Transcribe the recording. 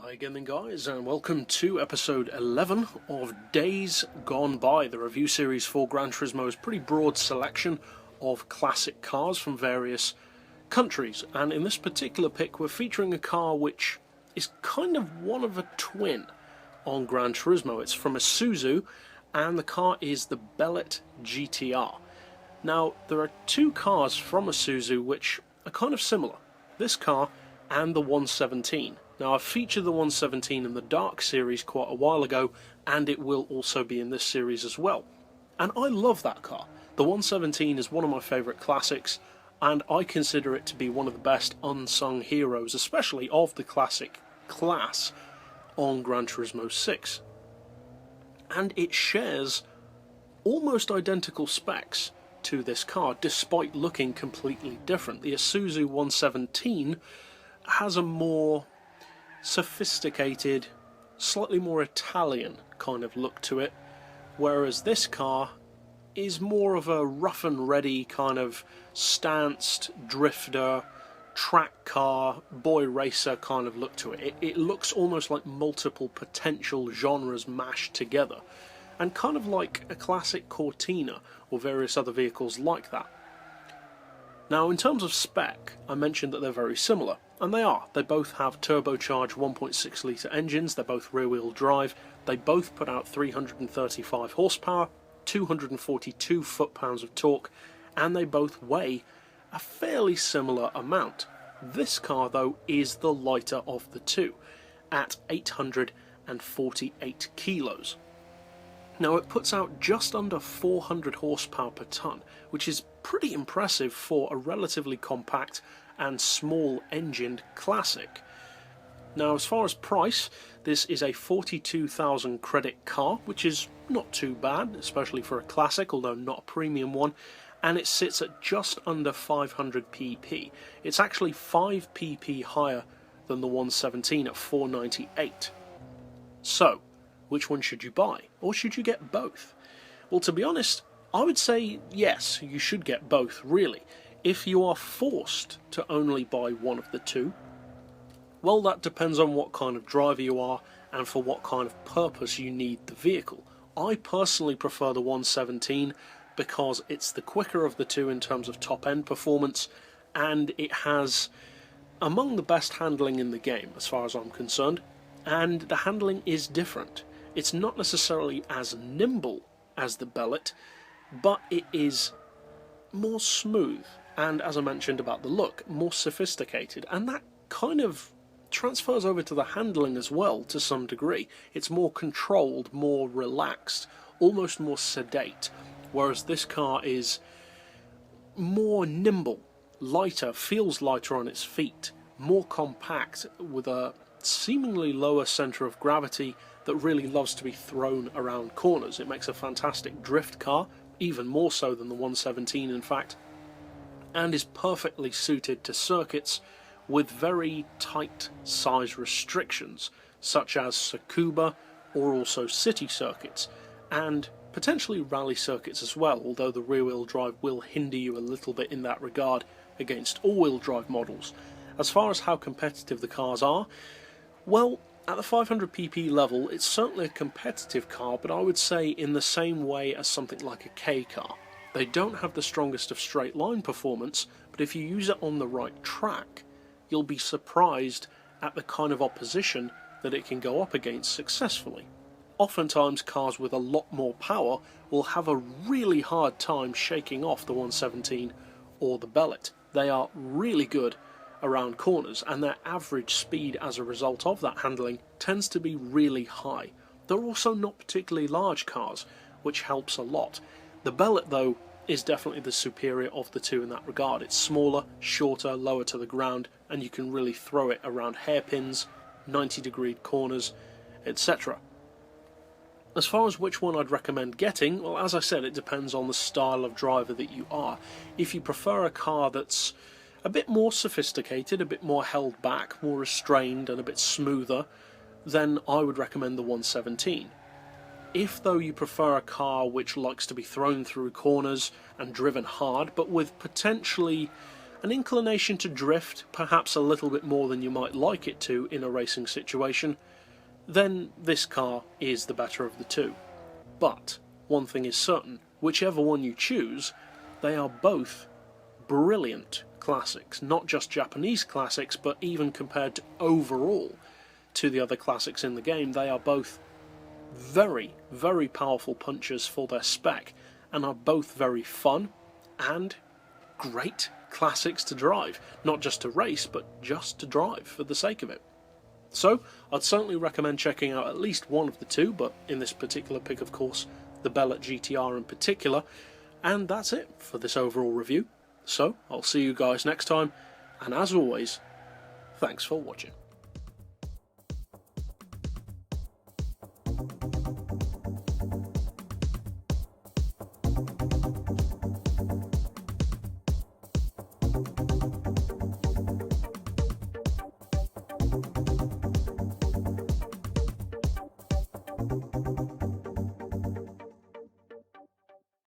Hi again then guys, and welcome to episode 11 of Days Gone By, the review series for Gran Turismo's pretty broad selection of classic cars from various countries. And in this particular pick we're featuring a car which is kind of one of a twin on Gran Turismo. It's from Isuzu and the car is the Bellett GTR. Now there are two cars from Isuzu which are kind of similar, this car and the 117. Now I've featured the 117 in the Dark series quite a while ago, and it will also be in this series as well. And I love that car. The 117 is one of my favourite classics, and I consider it to be one of the best unsung heroes, especially of the classic class, on Gran Turismo 6. And it shares almost identical specs to this car, despite looking completely different. The Isuzu 117 has a more sophisticated, slightly more Italian kind of look to it, whereas this car is more of a rough and ready kind of stanced drifter, track car, boy racer kind of look to it. It looks almost like multiple potential genres mashed together, and kind of like a classic Cortina or various other vehicles like that. Now in terms of spec, I mentioned that they're very similar. And they are. They both have turbocharged 1.6 litre engines, they're both rear-wheel drive, they both put out 335 horsepower, 242 foot-pounds of torque, and they both weigh a fairly similar amount. This car, though, is the lighter of the two, at 848 kilos. Now it puts out just under 400 horsepower per tonne, which is pretty impressive for a relatively compact and small-engined classic. Now as far as price, this is a 42,000 credit car, which is not too bad, especially for a classic, although not a premium one, and it sits at just under 500 pp. It's actually 5 pp higher than the 117 at 498. So, which one should you buy? Or should you get both? Well, to be honest, I would say yes, you should get both, really. If you are forced to only buy one of the two, well, that depends on what kind of driver you are and for what kind of purpose you need the vehicle. I personally prefer the 117 because it's the quicker of the two in terms of top-end performance, and it has among the best handling in the game as far as I'm concerned, and the handling is different. It's not necessarily as nimble as the Bellett, but it is more smooth, and as I mentioned about the look, more sophisticated, and that kind of transfers over to the handling as well to some degree. It's more controlled, more relaxed, almost more sedate, whereas this car is more nimble, lighter, feels lighter on its feet, more compact, with a seemingly lower centre of gravity that really loves to be thrown around corners. It makes a fantastic drift car, even more so than the 117 in fact, and is perfectly suited to circuits with very tight size restrictions, such as Tsukuba or also city circuits, and potentially rally circuits as well, although the rear-wheel drive will hinder you a little bit in that regard against all-wheel drive models. As far as how competitive the cars are, well, at the 500 pp level, it's certainly a competitive car, but I would say in the same way as something like a K car. They don't have the strongest of straight line performance, but if you use it on the right track, you'll be surprised at the kind of opposition that it can go up against successfully. Oftentimes cars with a lot more power will have a really hard time shaking off the 117 or the Bellett. They are really good around corners, and their average speed as a result of that handling tends to be really high. They're also not particularly large cars, which helps a lot. The Bellett, though, is definitely the superior of the two in that regard. It's smaller, shorter, lower to the ground, and you can really throw it around hairpins, 90-degree corners, etc. As far as which one I'd recommend getting, well, as I said, it depends on the style of driver that you are. If you prefer a car that's a bit more sophisticated, a bit more held back, more restrained, and a bit smoother, then I would recommend the 117. If, though, you prefer a car which likes to be thrown through corners and driven hard, but with potentially an inclination to drift, perhaps a little bit more than you might like it to in a racing situation, then this car is the better of the two. But one thing is certain, whichever one you choose, they are both brilliant classics. Not just Japanese classics, but even compared to overall to the other classics in the game, they are both very, very powerful punchers for their spec, and are both very fun and great classics to drive. Not just to race, but just to drive for the sake of it. So, I'd certainly recommend checking out at least one of the two, but in this particular pick, of course, the Bellett GTR in particular. And that's it for this overall review. So, I'll see you guys next time, and as always, thanks for watching.